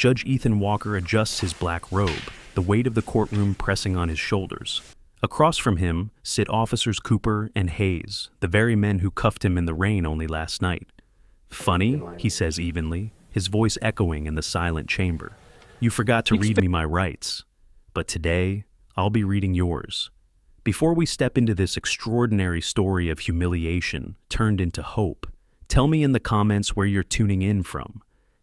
Judge Ethan Walker adjusts his black robe, the weight of the courtroom pressing on his shoulders. Across from him sit Officers Cooper and Hayes, the very men who cuffed him in the rain only last night. "Funny," he says evenly, his voice echoing in the silent chamber. "You forgot to read me my rights. But today, I'll be reading yours." Before we step into this extraordinary story of humiliation turned into hope, tell me in the comments where you're tuning in from.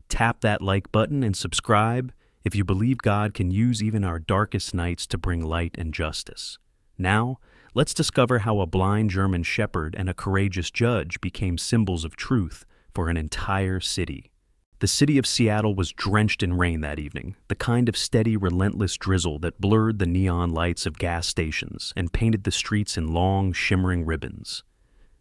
Tap that like button and subscribe if you believe God can use even our darkest nights to bring light and justice. Now, let's discover how a blind German shepherd and a courageous judge became symbols of truth for an entire city. The city of Seattle was drenched in rain that evening, the kind of steady, relentless drizzle that blurred the neon lights of gas stations and painted the streets in long, shimmering ribbons.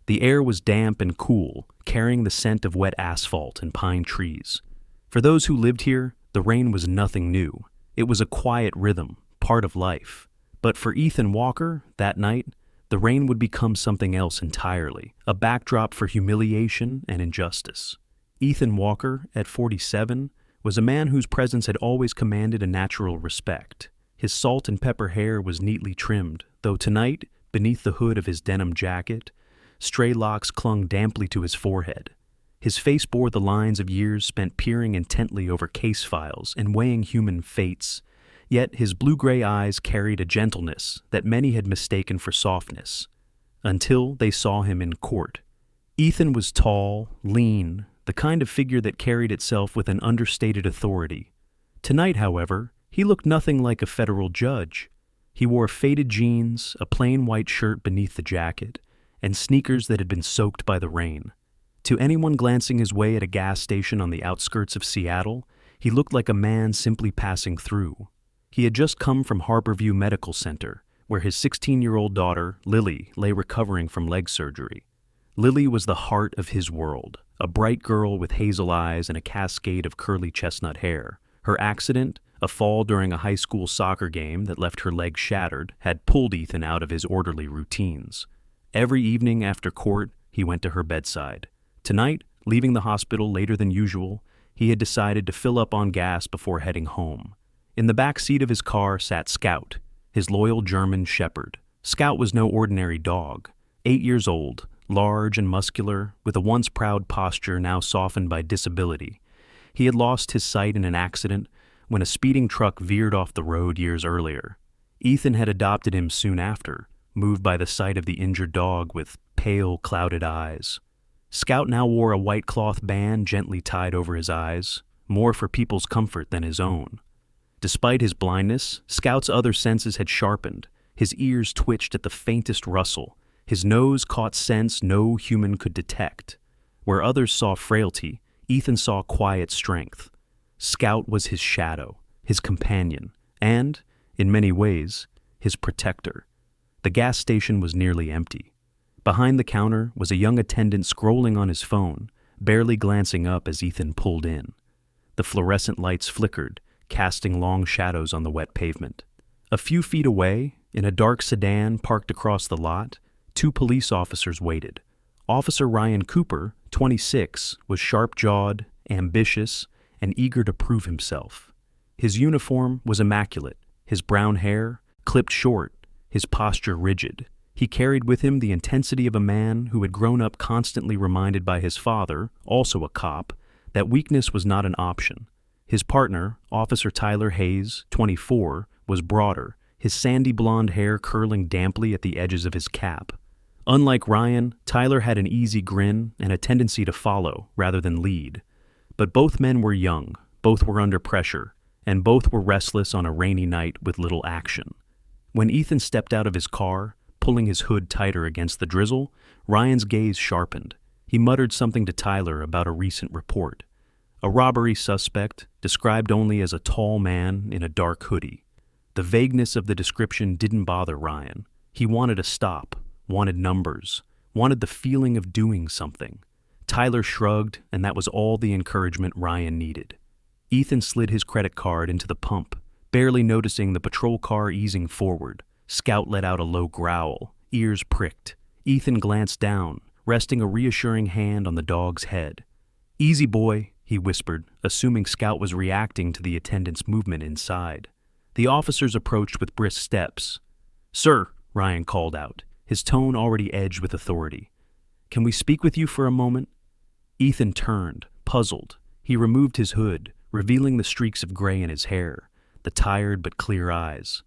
The air was damp and cool, carrying the scent of wet asphalt and pine trees. For those who lived here, the rain was nothing new. It was a quiet rhythm, part of life. But for Ethan Walker, that night, the rain would become something else entirely, a backdrop for humiliation and injustice. Ethan Walker, at 47, was a man whose presence had always commanded a natural respect. His salt and pepper hair was neatly trimmed, though tonight, beneath the hood of his denim jacket, stray locks clung damply to his forehead. His face bore the lines of years spent peering intently over case files and weighing human fates, yet his blue-gray eyes carried a gentleness that many had mistaken for softness, until they saw him in court. Ethan was tall, lean, the kind of figure that carried itself with an understated authority. Tonight, however, he looked nothing like a federal judge. He wore faded jeans, a plain white shirt beneath the jacket, and sneakers that had been soaked by the rain. To anyone glancing his way at a gas station on the outskirts of Seattle, he looked like a man simply passing through. He had just come from Harborview Medical Center, where his 16-year-old daughter, Lily, lay recovering from leg surgery. Lily was the heart of his world, a bright girl with hazel eyes and a cascade of curly chestnut hair. Her accident, a fall during a high school soccer game that left her leg shattered, had pulled Ethan out of his orderly routines. Every evening after court, he went to her bedside. Tonight, leaving the hospital later than usual, he had decided to fill up on gas before heading home. In the back seat of his car sat Scout, his loyal German shepherd. Scout was no ordinary dog. 8 years old, large and muscular, with a once proud posture now softened by disability. He had lost his sight in an accident when a speeding truck veered off the road years earlier. Ethan had adopted him soon after, moved by the sight of the injured dog with pale, clouded eyes. Scout now wore a white cloth band gently tied over his eyes, more for people's comfort than his own. Despite his blindness, Scout's other senses had sharpened. His ears twitched at the faintest rustle. His nose caught scents no human could detect. Where others saw frailty, Ethan saw quiet strength. Scout was his shadow, his companion, and, in many ways, his protector. The gas station was nearly empty. Behind the counter was a young attendant scrolling on his phone, barely glancing up as Ethan pulled in. The fluorescent lights flickered, casting long shadows on the wet pavement. A few feet away, in a dark sedan parked across the lot, 2 police officers waited. Officer Ryan Cooper, 26, was sharp-jawed, ambitious, and eager to prove himself. His uniform was immaculate, his brown hair clipped short, his posture rigid. He carried with him the intensity of a man who had grown up constantly reminded by his father, also a cop, that weakness was not an option. His partner, Officer Tyler Hayes, 24, was broader, his sandy blonde hair curling damply at the edges of his cap. Unlike Ryan, Tyler had an easy grin and a tendency to follow rather than lead. But both men were young, both were under pressure, and both were restless on a rainy night with little action. When Ethan stepped out of his car, pulling his hood tighter against the drizzle, Ryan's gaze sharpened. He muttered something to Tyler about a recent report. A robbery suspect, described only as a tall man in a dark hoodie. The vagueness of the description didn't bother Ryan. He wanted a stop, wanted numbers, wanted the feeling of doing something. Tyler shrugged, and that was all the encouragement Ryan needed. Ethan slid his credit card into the pump, barely noticing the patrol car easing forward. Scout let out a low growl, ears pricked. Ethan glanced down, resting a reassuring hand on the dog's head. "Easy, boy," he whispered, assuming Scout was reacting to the attendant's movement inside. The officers approached with brisk steps. "Sir," Ryan called out, his tone already edged with authority. "Can we speak with you for a moment?" Ethan turned, puzzled. He removed his hood, revealing the streaks of gray in his hair, the tired but clear eyes.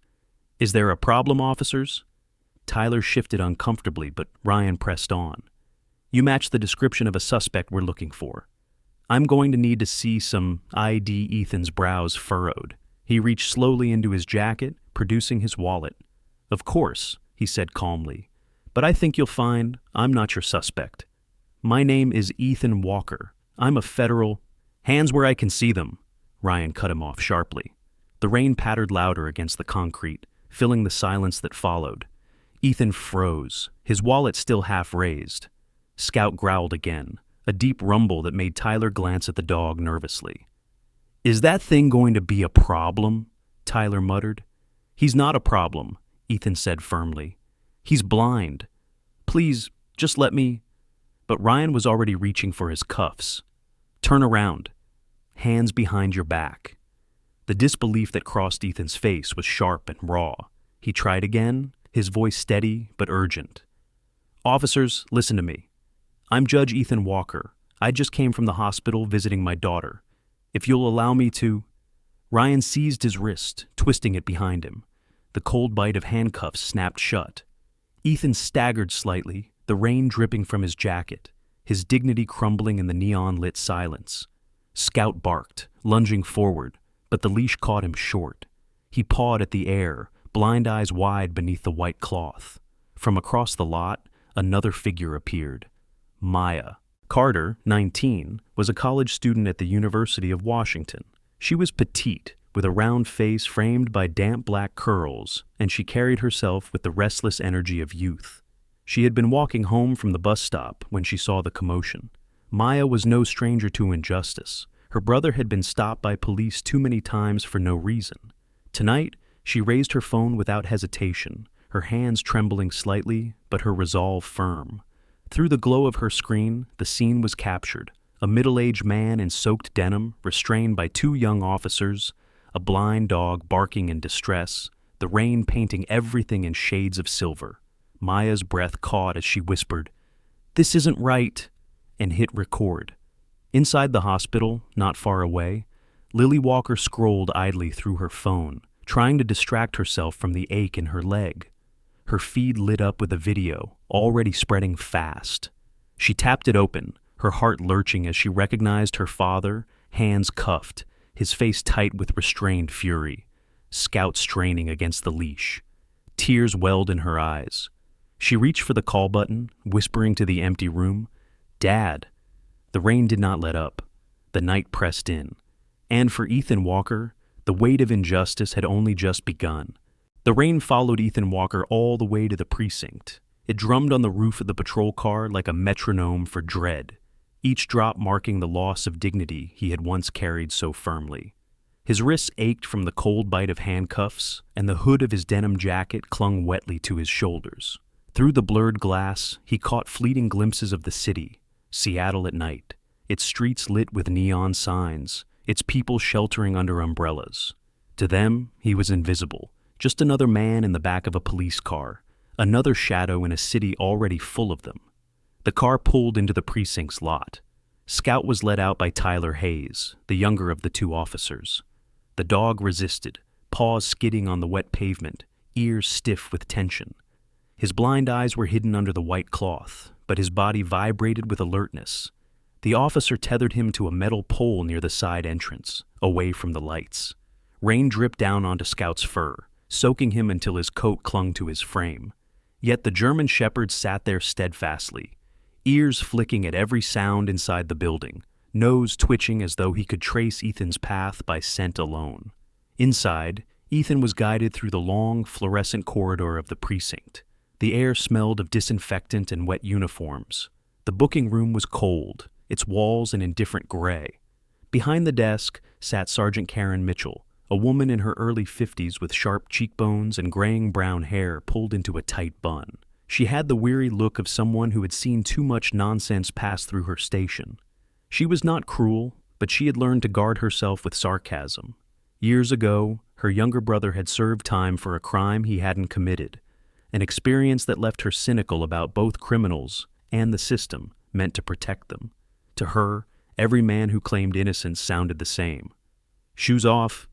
"Is there a problem, officers?" Tyler shifted uncomfortably, but Ryan pressed on. "You match the description of a suspect we're looking for. I'm going to need to see some ID." Ethan's brows furrowed. He reached slowly into his jacket, producing his wallet. "Of course," he said calmly, "but I think you'll find I'm not your suspect. My name is Ethan Walker. I'm a federal—" "Hands where I can see them," Ryan cut him off sharply. The rain pattered louder against the concrete, filling the silence that followed. Ethan froze, his wallet still half raised. Scout growled again, a deep rumble that made Tyler glance at the dog nervously. "Is that thing going to be a problem?" Tyler muttered. "He's not a problem," Ethan said firmly. "He's blind. Please, just let me—" But Ryan was already reaching for his cuffs. "Turn around. Hands behind your back." The disbelief that crossed Ethan's face was sharp and raw. He tried again, his voice steady but urgent. "Officers, listen to me. I'm Judge Ethan Walker. I just came from the hospital visiting my daughter. If you'll allow me to—" Ryan seized his wrist, twisting it behind him. The cold bite of handcuffs snapped shut. Ethan staggered slightly, the rain dripping from his jacket, his dignity crumbling in the neon-lit silence. Scout barked, lunging forward, but the leash caught him short. He pawed at the air, blind eyes wide beneath the white cloth. From across the lot, another figure appeared. Maya. Carter, 19, was a college student at the University of Washington. She was petite, with a round face framed by damp black curls, and she carried herself with the restless energy of youth. She had been walking home from the bus stop when she saw the commotion. Maya was no stranger to injustice. Her brother had been stopped by police too many times for no reason. Tonight, she raised her phone without hesitation, her hands trembling slightly, but her resolve firm. Through the glow of her screen, the scene was captured. A middle-aged man in soaked denim, restrained by two young officers, a blind dog barking in distress, the rain painting everything in shades of silver. Maya's breath caught as she whispered, "This isn't right," and hit record. Inside the hospital, not far away, Lily Walker scrolled idly through her phone, trying to distract herself from the ache in her leg. Her feed lit up with a video, already spreading fast. She tapped it open, her heart lurching as she recognized her father, hands cuffed, his face tight with restrained fury, Scout straining against the leash. Tears welled in her eyes. She reached for the call button, whispering to the empty room, "Dad." The rain did not let up. The night pressed in. And for Ethan Walker, the weight of injustice had only just begun. The rain followed Ethan Walker all the way to the precinct. It drummed on the roof of the patrol car like a metronome for dread, each drop marking the loss of dignity he had once carried so firmly. His wrists ached from the cold bite of handcuffs, and the hood of his denim jacket clung wetly to his shoulders. Through the blurred glass, he caught fleeting glimpses of the city, Seattle at night, its streets lit with neon signs, its people sheltering under umbrellas. To them, he was invisible, just another man in the back of a police car, another shadow in a city already full of them. The car pulled into the precinct's lot. Scout was led out by Tyler Hayes, the younger of the two officers. The dog resisted, paws skidding on the wet pavement, ears stiff with tension. His blind eyes were hidden under the white cloth, but his body vibrated with alertness. The officer tethered him to a metal pole near the side entrance, away from the lights. Rain dripped down onto Scout's fur, soaking him until his coat clung to his frame. Yet the German shepherd sat there steadfastly, ears flicking at every sound inside the building, nose twitching as though he could trace Ethan's path by scent alone. Inside, Ethan was guided through the long, fluorescent corridor of the precinct. The air smelled of disinfectant and wet uniforms. The booking room was cold, its walls an indifferent gray. Behind the desk sat Sergeant Karen Mitchell, a woman in her early 50s with sharp cheekbones and graying brown hair pulled into a tight bun. She had the weary look of someone who had seen too much nonsense pass through her station. She was not cruel, but she had learned to guard herself with sarcasm. Years ago, her younger brother had served time for a crime he hadn't committed, an experience that left her cynical about both criminals and the system meant to protect them. To her, every man who claimed innocence sounded the same. "Shoes off.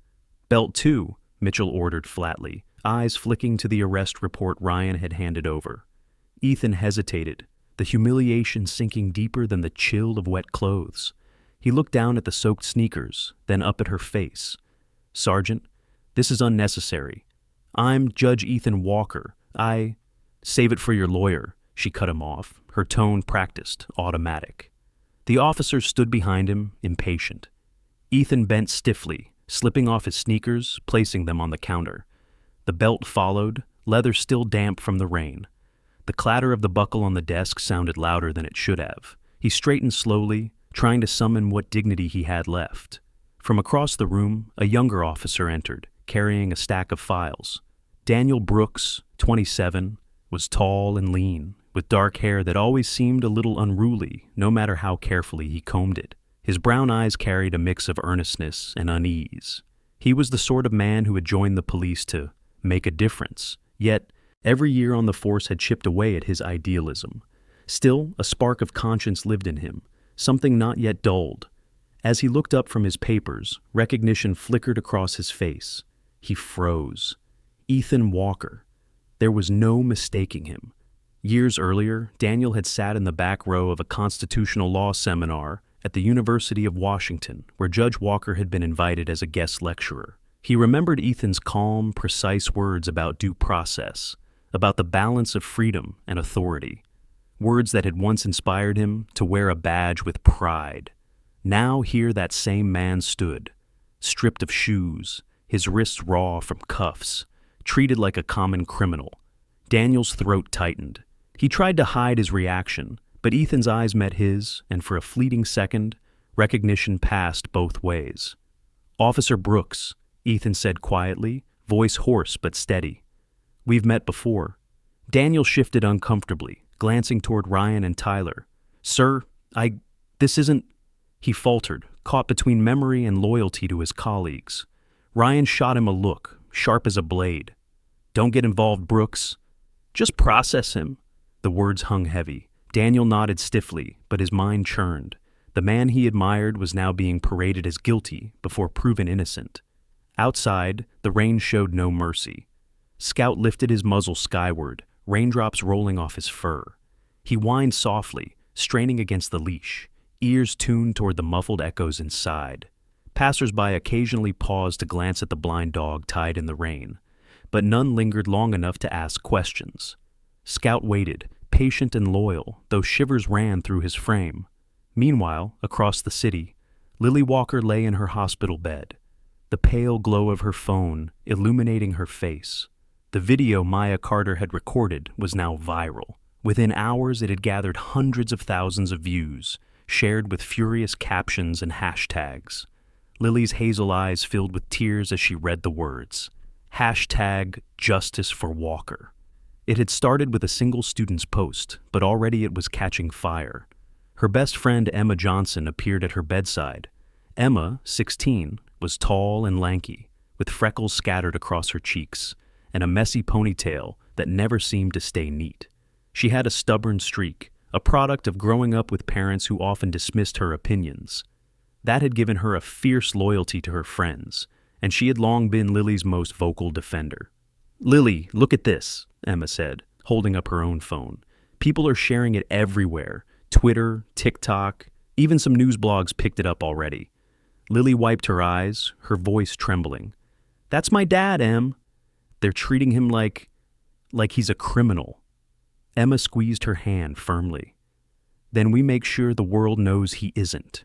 Belt too," Mitchell ordered flatly, eyes flicking to the arrest report Ryan had handed over. Ethan hesitated, the humiliation sinking deeper than the chill of wet clothes. He looked down at the soaked sneakers, then up at her face. "Sergeant, this is unnecessary. I'm Judge Ethan Walker. Save it for your lawyer," she cut him off, her tone practiced, automatic. The officer stood behind him, impatient. Ethan bent stiffly, slipping off his sneakers, placing them on the counter. The belt followed, leather still damp from the rain. The clatter of the buckle on the desk sounded louder than it should have. He straightened slowly, trying to summon what dignity he had left. From across the room, a younger officer entered, carrying a stack of files. Daniel Brooks, 27, was tall and lean, with dark hair that always seemed a little unruly, no matter how carefully he combed it. His brown eyes carried a mix of earnestness and unease. He was the sort of man who had joined the police to make a difference, yet every year on the force had chipped away at his idealism. Still, a spark of conscience lived in him, something not yet dulled. As he looked up from his papers, recognition flickered across his face. He froze. Ethan Walker. There was no mistaking him. Years earlier, Daniel had sat in the back row of a constitutional law seminar at the University of Washington, where Judge Walker had been invited as a guest lecturer. He remembered Ethan's calm, precise words about due process, about the balance of freedom and authority, words that had once inspired him to wear a badge with pride. Now here that same man stood, stripped of shoes, his wrists raw from cuffs, treated like a common criminal. Daniel's throat tightened. He tried to hide his reaction, but Ethan's eyes met his, and for a fleeting second, recognition passed both ways. "Officer Brooks," Ethan said quietly, voice hoarse but steady. "We've met before." Daniel shifted uncomfortably, glancing toward Ryan and Tyler. "Sir, this isn't—" He faltered, caught between memory and loyalty to his colleagues. Ryan shot him a look, sharp as a blade. "Don't get involved, Brooks. Just process him." The words hung heavy. Daniel nodded stiffly, but his mind churned. The man he admired was now being paraded as guilty before proven innocent. Outside, the rain showed no mercy. Scout lifted his muzzle skyward, raindrops rolling off his fur. He whined softly, straining against the leash, ears tuned toward the muffled echoes inside. Passers-by occasionally paused to glance at the blind dog tied in the rain, but none lingered long enough to ask questions. Scout waited, patient and loyal, though shivers ran through his frame. Meanwhile, across the city, Lily Walker lay in her hospital bed, the pale glow of her phone illuminating her face. The video Maya Carter had recorded was now viral. Within hours, it had gathered hundreds of thousands of views, shared with furious captions and hashtags. Lily's hazel eyes filled with tears as she read the words. #Justice for Walker. It had started with a single student's post, but already it was catching fire. Her best friend Emma Johnson appeared at her bedside. Emma, 16, was tall and lanky, with freckles scattered across her cheeks, and a messy ponytail that never seemed to stay neat. She had a stubborn streak, a product of growing up with parents who often dismissed her opinions. That had given her a fierce loyalty to her friends, and she had long been Lily's most vocal defender. "Lily, look at this," Emma said, holding up her own phone. "People are sharing it everywhere. Twitter, TikTok, even some news blogs picked it up already." Lily wiped her eyes, her voice trembling. "That's my dad, Em. They're treating him like he's a criminal." Emma squeezed her hand firmly. "Then we make sure the world knows he isn't."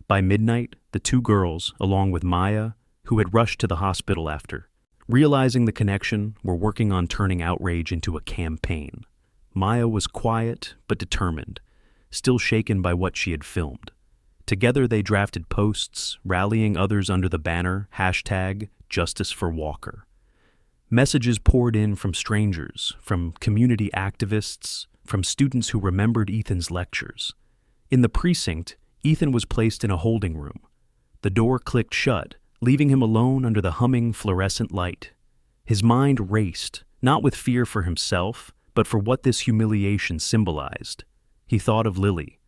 By midnight, the two girls, along with Maya, who had rushed to the hospital after, realizing the connection, were working on turning outrage into a campaign. Maya was quiet but determined, still shaken by what she had filmed. Together they drafted posts, rallying others under the banner #Justice for Walker. Messages poured in from strangers, from community activists, from students who remembered Ethan's lectures. In the precinct, Ethan was placed in a holding room. The door clicked shut, leaving him alone under the humming fluorescent light. His mind raced, not with fear for himself, but for what this humiliation symbolized. He thought of Lily,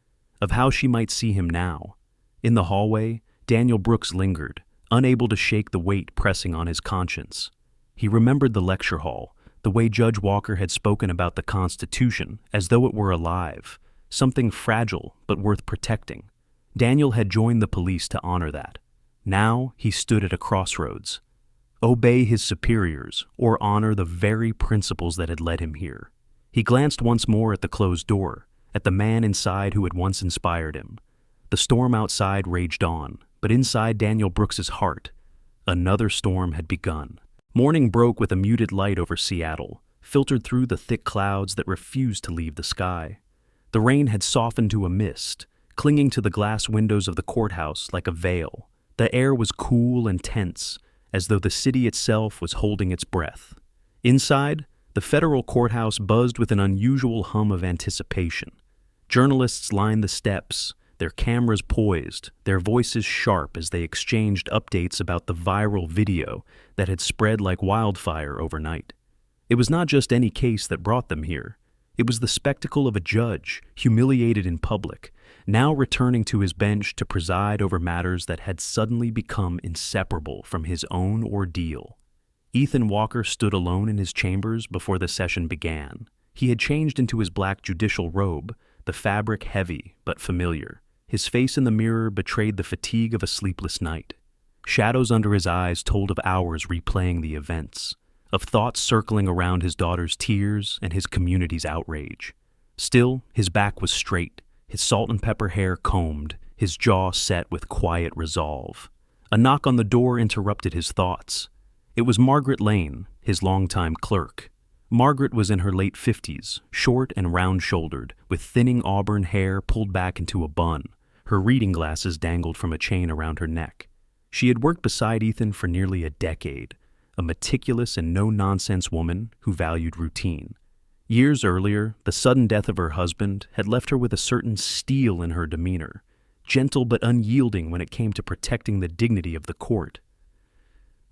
of how she might see him now. In the hallway, Daniel Brooks lingered, unable to shake the weight pressing on his conscience. He remembered the lecture hall, the way Judge Walker had spoken about the Constitution as though it were alive, something fragile but worth protecting. Daniel had joined the police to honor that. Now he stood at a crossroads. Obey his superiors or honor the very principles that had led him here. He glanced once more at the closed door, at the man inside who had once inspired him. The storm outside raged on, but inside Daniel Brooks's heart, another storm had begun. Morning broke with a muted light over Seattle, filtered through the thick clouds that refused to leave the sky. The rain had softened to a mist, clinging to the glass windows of the courthouse like a veil. The air was cool and tense, as though the city itself was holding its breath. Inside, the federal courthouse buzzed with an unusual hum of anticipation. Journalists lined the steps, their cameras poised, their voices sharp as they exchanged updates about the viral video that had spread like wildfire overnight. It was not just any case that brought them here. It was the spectacle of a judge, humiliated in public, now returning to his bench to preside over matters that had suddenly become inseparable from his own ordeal. Ethan Walker stood alone in his chambers before the session began. He had changed into his black judicial robe, the fabric heavy but familiar. His face in the mirror betrayed the fatigue of a sleepless night. Shadows under his eyes told of hours replaying the events, of thoughts circling around his daughter's tears and his community's outrage. Still, his back was straight, his salt and pepper hair combed, his jaw set with quiet resolve. A knock on the door interrupted his thoughts. It was Margaret Lane, his longtime clerk. Margaret was in her late 50s, short and round-shouldered, with thinning auburn hair pulled back into a bun. Her reading glasses dangled from a chain around her neck. She had worked beside Ethan for nearly a decade, a meticulous and no-nonsense woman who valued routine. Years earlier, the sudden death of her husband had left her with a certain steel in her demeanor, gentle but unyielding when it came to protecting the dignity of the court.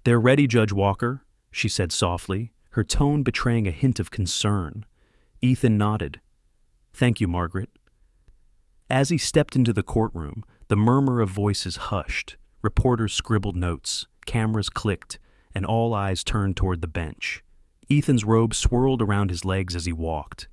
"They're ready, Judge Walker," she said softly, her tone betraying a hint of concern. Ethan nodded. "Thank you, Margaret." As he stepped into the courtroom, the murmur of voices hushed. Reporters scribbled notes, cameras clicked, and all eyes turned toward the bench. Ethan's robe swirled around his legs as he walked,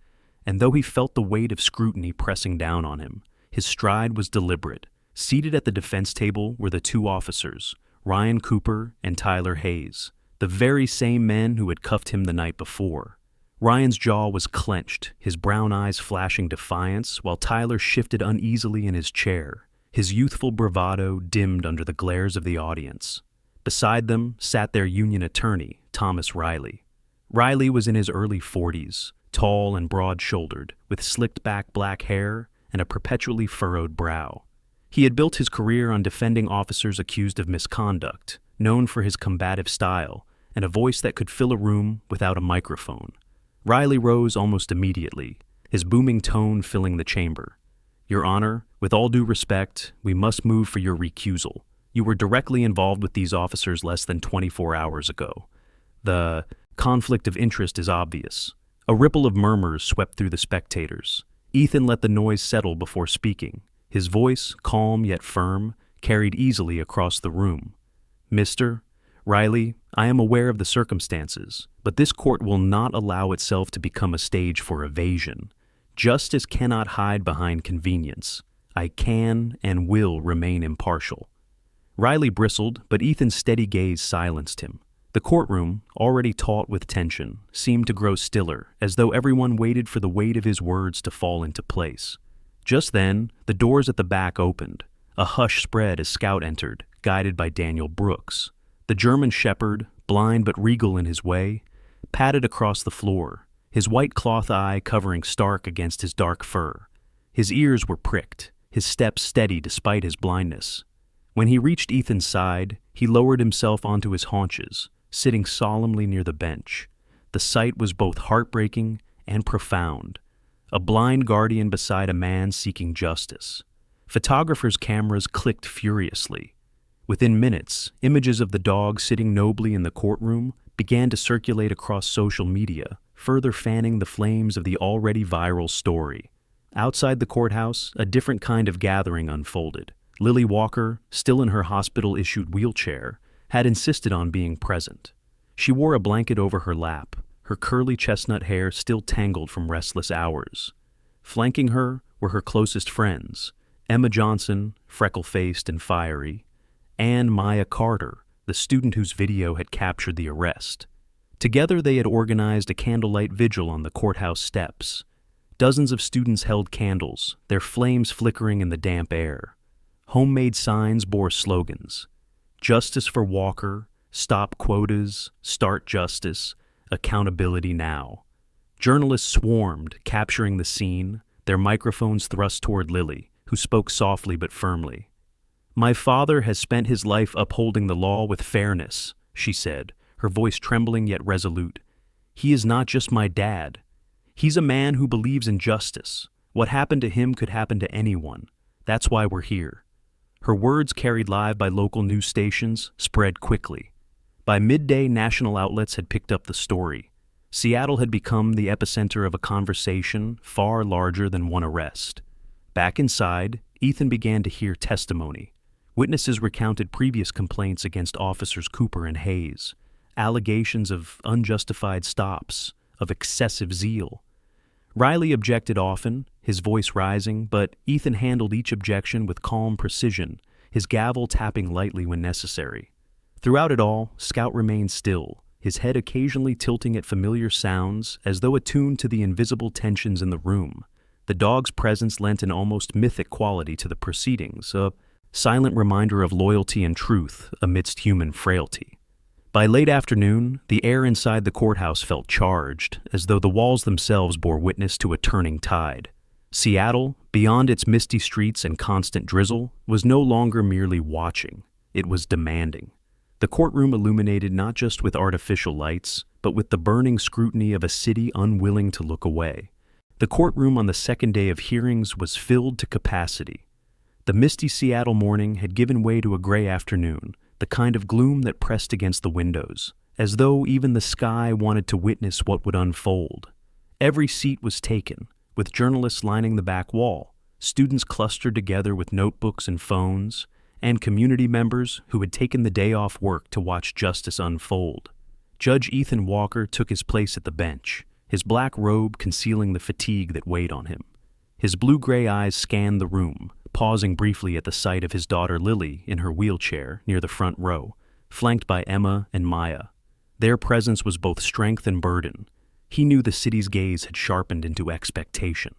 and though he felt the weight of scrutiny pressing down on him, his stride was deliberate. Seated at the defense table were the two officers, Ryan Cooper and Tyler Hayes, the very same men who had cuffed him the night before. Ryan's jaw was clenched, his brown eyes flashing defiance, while Tyler shifted uneasily in his chair, his youthful bravado dimmed under the glares of the audience. Beside them sat their union attorney, Thomas Riley. Riley was in his early 40s, tall and broad-shouldered, with slicked-back black hair and a perpetually furrowed brow. He had built his career on defending officers accused of misconduct, known for his combative style and a voice that could fill a room without a microphone. Riley rose almost immediately, his booming tone filling the chamber. "Your Honor, with all due respect, we must move for your recusal. You were directly involved with these officers less than 24 hours ago. The conflict of interest is obvious." A ripple of murmurs swept through the spectators. Ethan let the noise settle before speaking. His voice, calm yet firm, carried easily across the room. "Mr. Riley, I am aware of the circumstances, but this court will not allow itself to become a stage for evasion. Justice cannot hide behind convenience. I can and will remain impartial." Riley bristled, but Ethan's steady gaze silenced him. The courtroom, already taut with tension, seemed to grow stiller, as though everyone waited for the weight of his words to fall into place. Just then, the doors at the back opened. A hush spread as Scout entered, guided by Daniel Brooks. The German shepherd, blind but regal in his way, padded across the floor, his white cloth eye covering stark against his dark fur. His ears were pricked, his steps steady despite his blindness. When he reached Ethan's side, he lowered himself onto his haunches, sitting solemnly near the bench. The sight was both heartbreaking and profound. A blind guardian beside a man seeking justice. Photographers' cameras clicked furiously. Within minutes, images of the dog sitting nobly in the courtroom began to circulate across social media, further fanning the flames of the already viral story. Outside the courthouse, a different kind of gathering unfolded. Lily Walker, still in her hospital-issued wheelchair, had insisted on being present. She wore a blanket over her lap, her curly chestnut hair still tangled from restless hours. Flanking her were her closest friends, Emma Johnson, freckle-faced and fiery, and Maya Carter, the student whose video had captured the arrest. Together they had organized a candlelight vigil on the courthouse steps. Dozens of students held candles, their flames flickering in the damp air. Homemade signs bore slogans: "Justice for Walker," "Stop Quotas," "Start Justice," "Accountability Now." Journalists swarmed, capturing the scene, their microphones thrust toward Lily, who spoke softly but firmly. "My father has spent his life upholding the law with fairness," she said, her voice trembling yet resolute. "He is not just my dad. He's a man who believes in justice. What happened to him could happen to anyone. That's why we're here." Her words, carried live by local news stations, spread quickly. By midday, national outlets had picked up the story. Seattle had become the epicenter of a conversation far larger than one arrest. Back inside, Ethan began to hear testimony. Witnesses recounted previous complaints against officers Cooper and Hayes, allegations of unjustified stops, of excessive zeal. Riley objected often, his voice rising, but Ethan handled each objection with calm precision, his gavel tapping lightly when necessary. Throughout it all, Scout remained still, his head occasionally tilting at familiar sounds as though attuned to the invisible tensions in the room. The dog's presence lent an almost mythic quality to the proceedings, a silent reminder of loyalty and truth amidst human frailty. By late afternoon, the air inside the courthouse felt charged, as though the walls themselves bore witness to a turning tide. Seattle, beyond its misty streets and constant drizzle, was no longer merely watching, it was demanding. The courtroom illuminated not just with artificial lights, but with the burning scrutiny of a city unwilling to look away. The courtroom on the second day of hearings was filled to capacity. The misty Seattle morning had given way to a gray afternoon, the kind of gloom that pressed against the windows, as though even the sky wanted to witness what would unfold. Every seat was taken, with journalists lining the back wall, students clustered together with notebooks and phones, and community members who had taken the day off work to watch justice unfold. Judge Ethan Walker took his place at the bench, his black robe concealing the fatigue that weighed on him. His blue-gray eyes scanned the room, pausing briefly at the sight of his daughter Lily in her wheelchair near the front row, flanked by Emma and Maya. Their presence was both strength and burden. He knew the city's gaze had sharpened into expectation.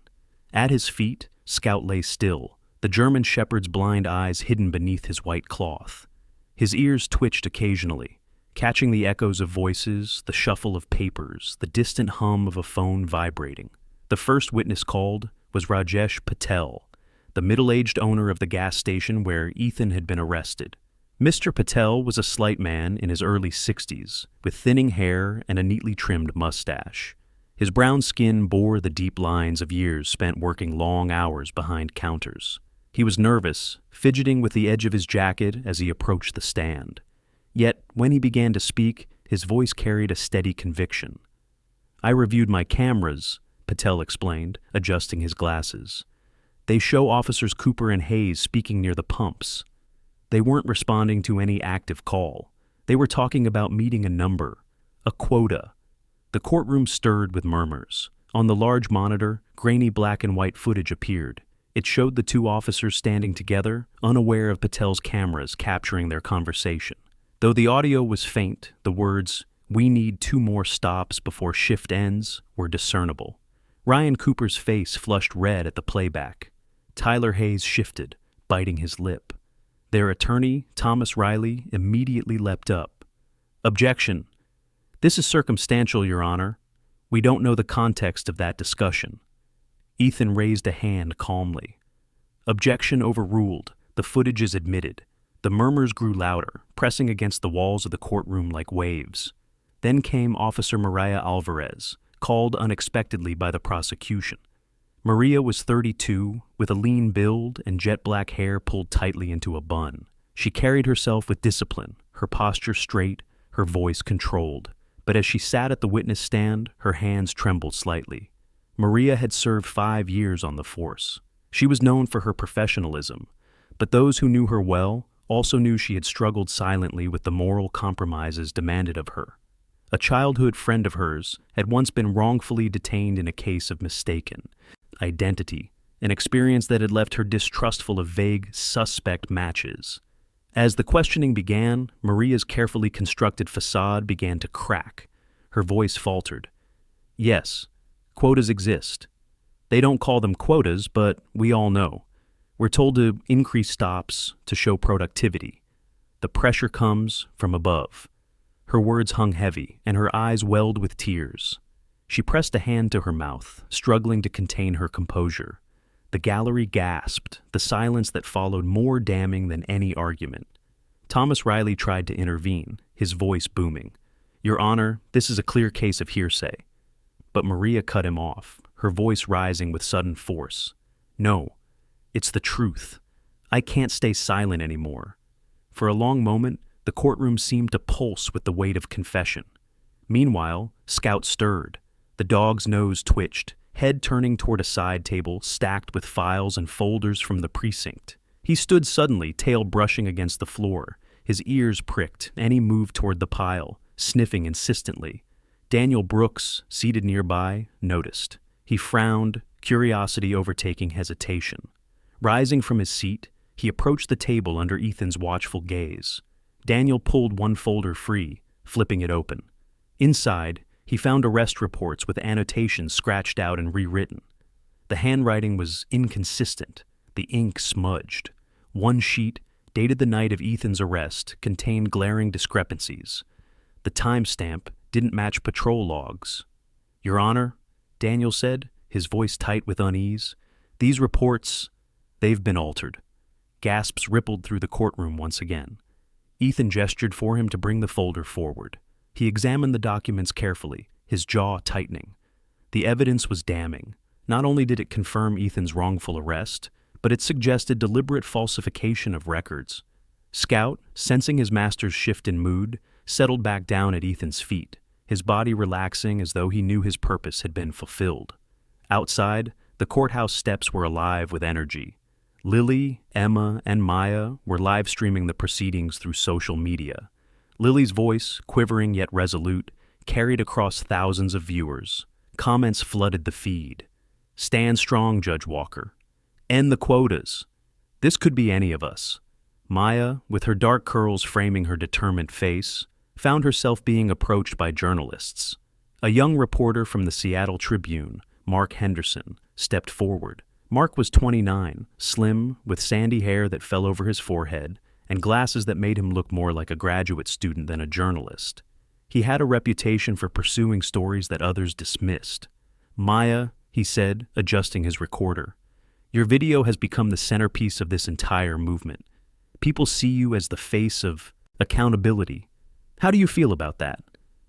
At his feet, Scout lay still, the German shepherd's blind eyes hidden beneath his white cloth. His ears twitched occasionally, catching the echoes of voices, the shuffle of papers, the distant hum of a phone vibrating. The first witness called was Rajesh Patel, the middle-aged owner of the gas station where Ethan had been arrested. Mr. Patel was a slight man in his early 60s, with thinning hair and a neatly trimmed mustache. His brown skin bore the deep lines of years spent working long hours behind counters. He was nervous, fidgeting with the edge of his jacket as he approached the stand. Yet, when he began to speak, his voice carried a steady conviction. "I reviewed my cameras," Patel explained, adjusting his glasses. "They show officers Cooper and Hayes speaking near the pumps. They weren't responding to any active call. They were talking about meeting a number, a quota." The courtroom stirred with murmurs. On the large monitor, grainy black and white footage appeared. It showed the two officers standing together, unaware of Patel's cameras capturing their conversation. Though the audio was faint, the words, "We need 2 more stops before shift ends," were discernible. Ryan Cooper's face flushed red at the playback. Tyler Hayes shifted, biting his lip. Their attorney, Thomas Riley, immediately leapt up. "Objection. This is circumstantial, Your Honor. We don't know the context of that discussion." Ethan raised a hand calmly. "Objection overruled. The footage is admitted." The murmurs grew louder, pressing against the walls of the courtroom like waves. Then came Officer Mariah Alvarez, called unexpectedly by the prosecution. Maria was 32, with a lean build and jet black hair pulled tightly into a bun. She carried herself with discipline, her posture straight, her voice controlled. But as she sat at the witness stand, her hands trembled slightly. Maria had served 5 years on the force. She was known for her professionalism, but those who knew her well also knew she had struggled silently with the moral compromises demanded of her. A childhood friend of hers had once been wrongfully detained in a case of mistaken identity, an experience that had left her distrustful of vague, suspect matches. As the questioning began, Maria's carefully constructed facade began to crack. Her voice faltered. Yes, quotas exist. They don't call them quotas, but we all know. We're told to increase stops to show productivity. The pressure comes from above. Her words hung heavy, and her eyes welled with tears. She pressed a hand to her mouth, struggling to contain her composure. The gallery gasped, the silence that followed more damning than any argument. Thomas Riley tried to intervene, his voice booming. "Your Honor, this is a clear case of hearsay." But Maria cut him off, her voice rising with sudden force. "No, it's the truth. I can't stay silent anymore." For a long moment, the courtroom seemed to pulse with the weight of confession. Meanwhile, Scout stirred. The dog's nose twitched, head turning toward a side table stacked with files and folders from the precinct. He stood suddenly, tail brushing against the floor. His ears pricked, and he moved toward the pile, sniffing insistently. Daniel Brooks, seated nearby, noticed. He frowned, curiosity overtaking hesitation. Rising from his seat, he approached the table under Ethan's watchful gaze. Daniel pulled one folder free, flipping it open. Inside, he found arrest reports with annotations scratched out and rewritten. The handwriting was inconsistent, the ink smudged. One sheet, dated the night of Ethan's arrest, contained glaring discrepancies. The timestamp didn't match patrol logs. "Your Honor," Daniel said, his voice tight with unease, "these reports, they've been altered." Gasps rippled through the courtroom once again. Ethan gestured for him to bring the folder forward. He examined the documents carefully, his jaw tightening. The evidence was damning. Not only did it confirm Ethan's wrongful arrest, but it suggested deliberate falsification of records. Scout, sensing his master's shift in mood, settled back down at Ethan's feet, his body relaxing as though he knew his purpose had been fulfilled. Outside, the courthouse steps were alive with energy. Lily, Emma, and Maya were live streaming the proceedings through social media. Lily's voice, quivering yet resolute, carried across thousands of viewers. Comments flooded the feed. "Stand strong, Judge Walker. End the quotas. This could be any of us." Maya, with her dark curls framing her determined face, found herself being approached by journalists. A young reporter from the Seattle Tribune, Mark Henderson, stepped forward. Mark was 29, slim, with sandy hair that fell over his forehead, and glasses that made him look more like a graduate student than a journalist. He had a reputation for pursuing stories that others dismissed. "Maya," he said, adjusting his recorder, "your video has become the centerpiece of this entire movement. People see you as the face of accountability. How do you feel about that?"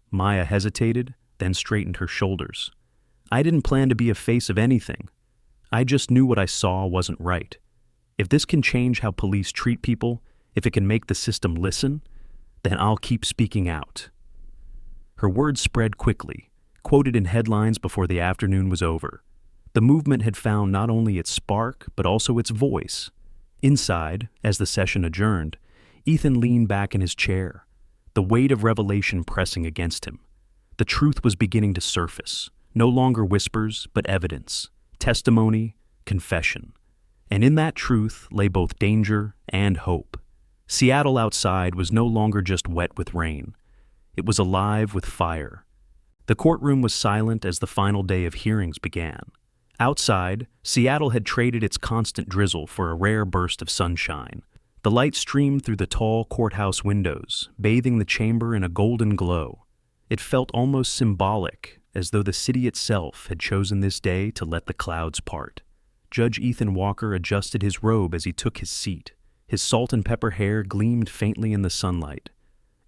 Maya hesitated, then straightened her shoulders. "I didn't plan to be a face of anything. I just knew what I saw wasn't right. If this can change how police treat people, if it can make the system listen, then I'll keep speaking out." Her words spread quickly, quoted in headlines before the afternoon was over. The movement had found not only its spark, but also its voice. Inside, as the session adjourned, Ethan leaned back in his chair, the weight of revelation pressing against him. The truth was beginning to surface, no longer whispers, but evidence, testimony, confession. And in that truth lay both danger and hope. Seattle outside was no longer just wet with rain. It was alive with fire. The courtroom was silent as the final day of hearings began. Outside, Seattle had traded its constant drizzle for a rare burst of sunshine. The light streamed through the tall courthouse windows, bathing the chamber in a golden glow. It felt almost symbolic, as though the city itself had chosen this day to let the clouds part. Judge Ethan Walker adjusted his robe as he took his seat. His salt and pepper hair gleamed faintly in the sunlight.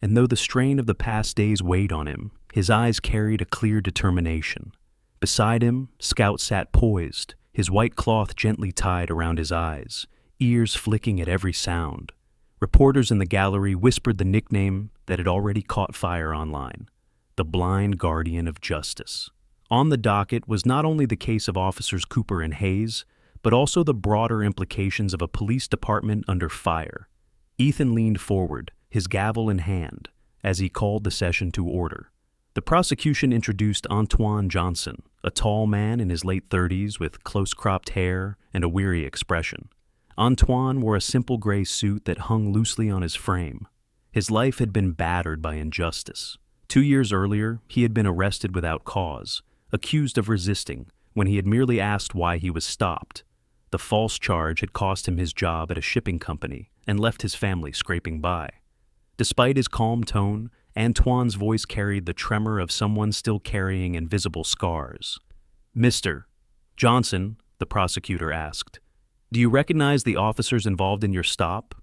And though the strain of the past days weighed on him, his eyes carried a clear determination. Beside him, Scout sat poised, his white cloth gently tied around his eyes, ears flicking at every sound. Reporters in the gallery whispered the nickname that had already caught fire online: the blind guardian of justice. On the docket was not only the case of officers Cooper and Hayes, but also the broader implications of a police department under fire. Ethan leaned forward, his gavel in hand, as he called the session to order. The prosecution introduced Antoine Johnson, a tall man in his late 30s with close-cropped hair and a weary expression. Antoine wore a simple gray suit that hung loosely on his frame. His life had been battered by injustice. 2 years earlier, he had been arrested without cause, accused of resisting, when he had merely asked why he was stopped. The false charge had cost him his job at a shipping company and left his family scraping by. Despite his calm tone, Antoine's voice carried the tremor of someone still carrying invisible scars. "Mr. Johnson," the prosecutor asked, "do you recognize the officers involved in your stop?"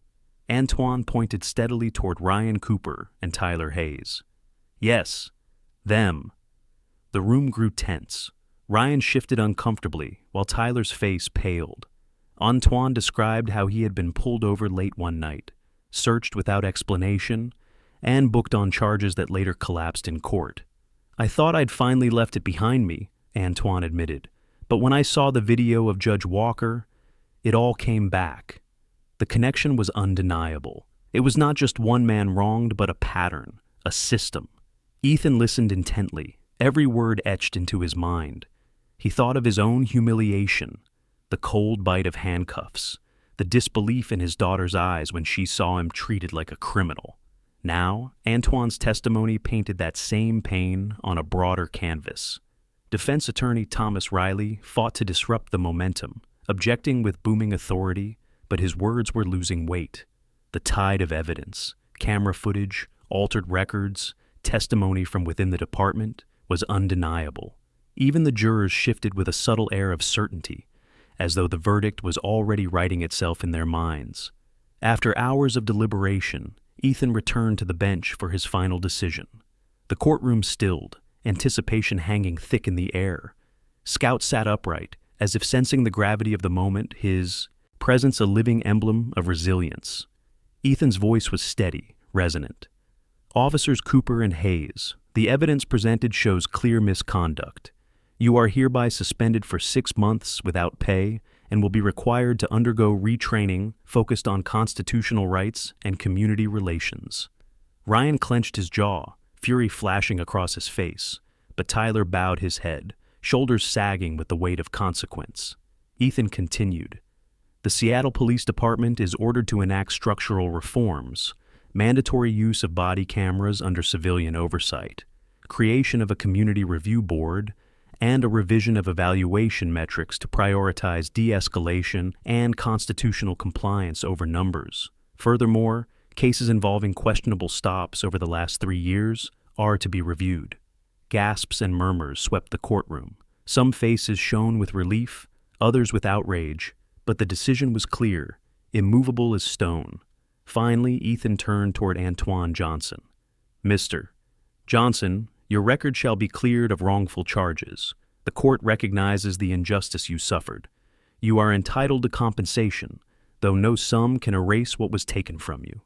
Antoine pointed steadily toward Ryan Cooper and Tyler Hayes. "Yes, them." The room grew tense. Ryan shifted uncomfortably, while Tyler's face paled. Antoine described how he had been pulled over late one night, searched without explanation, and booked on charges that later collapsed in court. "I thought I'd finally left it behind me," Antoine admitted, "but when I saw the video of Judge Walker, it all came back." The connection was undeniable. It was not just one man wronged, but a pattern, a system. Ethan listened intently, every word etched into his mind. He thought of his own humiliation, the cold bite of handcuffs, the disbelief in his daughter's eyes when she saw him treated like a criminal. Now, Antoine's testimony painted that same pain on a broader canvas. Defense attorney Thomas Riley fought to disrupt the momentum, objecting with booming authority, but his words were losing weight. The tide of evidence, camera footage, altered records, testimony from within the department, was undeniable. Even the jurors shifted with a subtle air of certainty, as though the verdict was already writing itself in their minds. After hours of deliberation, Ethan returned to the bench for his final decision. The courtroom stilled, anticipation hanging thick in the air. Scout sat upright, as if sensing the gravity of the moment, his presence a living emblem of resilience. Ethan's voice was steady, resonant. "Officers Cooper and Hayes, the evidence presented shows clear misconduct. You are hereby suspended for 6 months without pay and will be required to undergo retraining focused on constitutional rights and community relations." Ryan clenched his jaw, fury flashing across his face, but Tyler bowed his head, shoulders sagging with the weight of consequence. Ethan continued. "The Seattle Police Department is ordered to enact structural reforms, mandatory use of body cameras under civilian oversight, creation of a community review board, and a revision of evaluation metrics to prioritize de-escalation and constitutional compliance over numbers. Furthermore, cases involving questionable stops over the last 3 years are to be reviewed." Gasps and murmurs swept the courtroom. Some faces shone with relief, others with outrage, but the decision was clear, immovable as stone. Finally, Ethan turned toward Antoine Johnson. "Mr. Johnson, your record shall be cleared of wrongful charges. The court recognizes the injustice you suffered. You are entitled to compensation, though no sum can erase what was taken from you."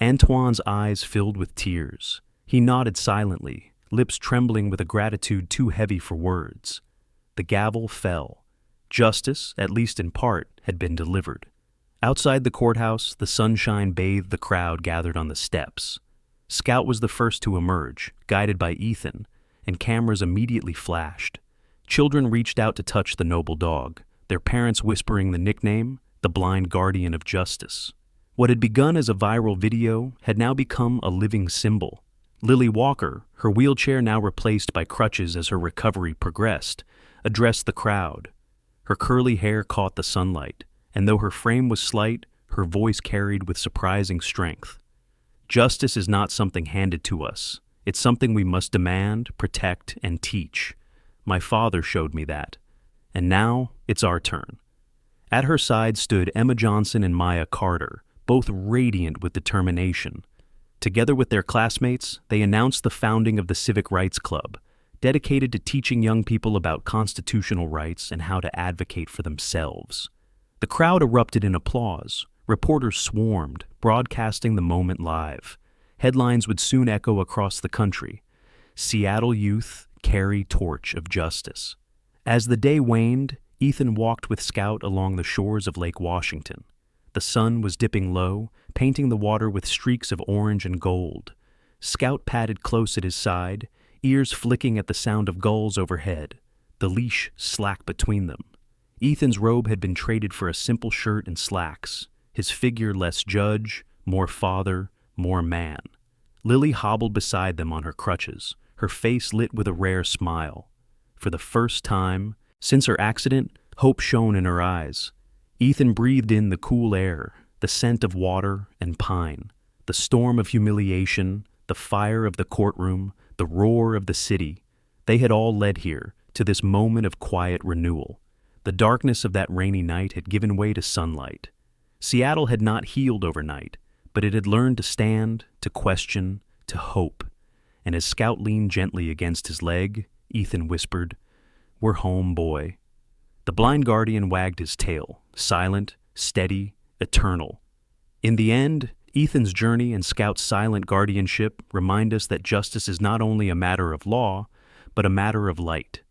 Antoine's eyes filled with tears. He nodded silently, lips trembling with a gratitude too heavy for words. The gavel fell. Justice, at least in part, had been delivered. Outside the courthouse, the sunshine bathed the crowd gathered on the steps. Scout was the first to emerge, guided by Ethan, and cameras immediately flashed. Children reached out to touch the noble dog, their parents whispering the nickname, the blind guardian of justice. What had begun as a viral video had now become a living symbol. Lily Walker, her wheelchair now replaced by crutches as her recovery progressed, addressed the crowd. Her curly hair caught the sunlight, and though her frame was slight, her voice carried with surprising strength. "Justice is not something handed to us. It's something we must demand, protect, and teach. My father showed me that. And now, it's our turn." At her side stood Emma Johnson and Maya Carter, both radiant with determination. Together with their classmates, they announced the founding of the Civic Rights Club, dedicated to teaching young people about constitutional rights and how to advocate for themselves. The crowd erupted in applause. Reporters swarmed, broadcasting the moment live. Headlines would soon echo across the country. Seattle youth carry torch of justice. As the day waned, Ethan walked with Scout along the shores of Lake Washington. The sun was dipping low, painting the water with streaks of orange and gold. Scout padded close at his side, ears flicking at the sound of gulls overhead, the leash slack between them. Ethan's robe had been traded for a simple shirt and slacks, his figure less judge, more father, more man. Lily hobbled beside them on her crutches, her face lit with a rare smile. For the first time, since her accident, hope shone in her eyes. Ethan breathed in the cool air, the scent of water and pine, the storm of humiliation, the fire of the courtroom, the roar of the city. They had all led here, to this moment of quiet renewal. The darkness of that rainy night had given way to sunlight. Seattle had not healed overnight, but it had learned to stand, to question, to hope. And as Scout leaned gently against his leg, Ethan whispered, "We're home, boy." The blind guardian wagged his tail, silent, steady, eternal. In the end, Ethan's journey and Scout's silent guardianship remind us that justice is not only a matter of law, but a matter of light.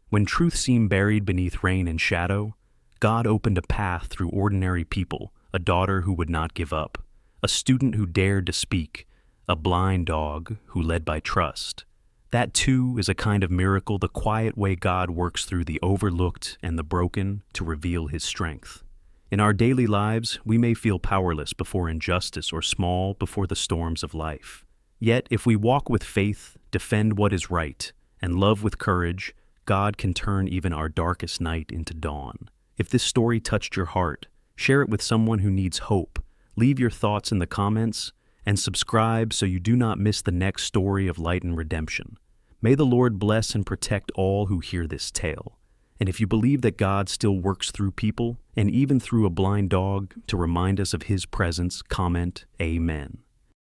When truth seemed buried beneath rain and shadow, God opened a path through ordinary people, a daughter who would not give up, a student who dared to speak, a blind dog who led by trust. That, too, is a kind of miracle, the quiet way God works through the overlooked and the broken to reveal His strength. In our daily lives, we may feel powerless before injustice or small before the storms of life. Yet, if we walk with faith, defend what is right, and love with courage, God can turn even our darkest night into dawn. If this story touched your heart, share it with someone who needs hope. Leave your thoughts in the comments, and subscribe so you do not miss the next story of light and redemption. May the Lord bless and protect all who hear this tale. And if you believe that God still works through people, and even through a blind dog, to remind us of His presence, comment, Amen.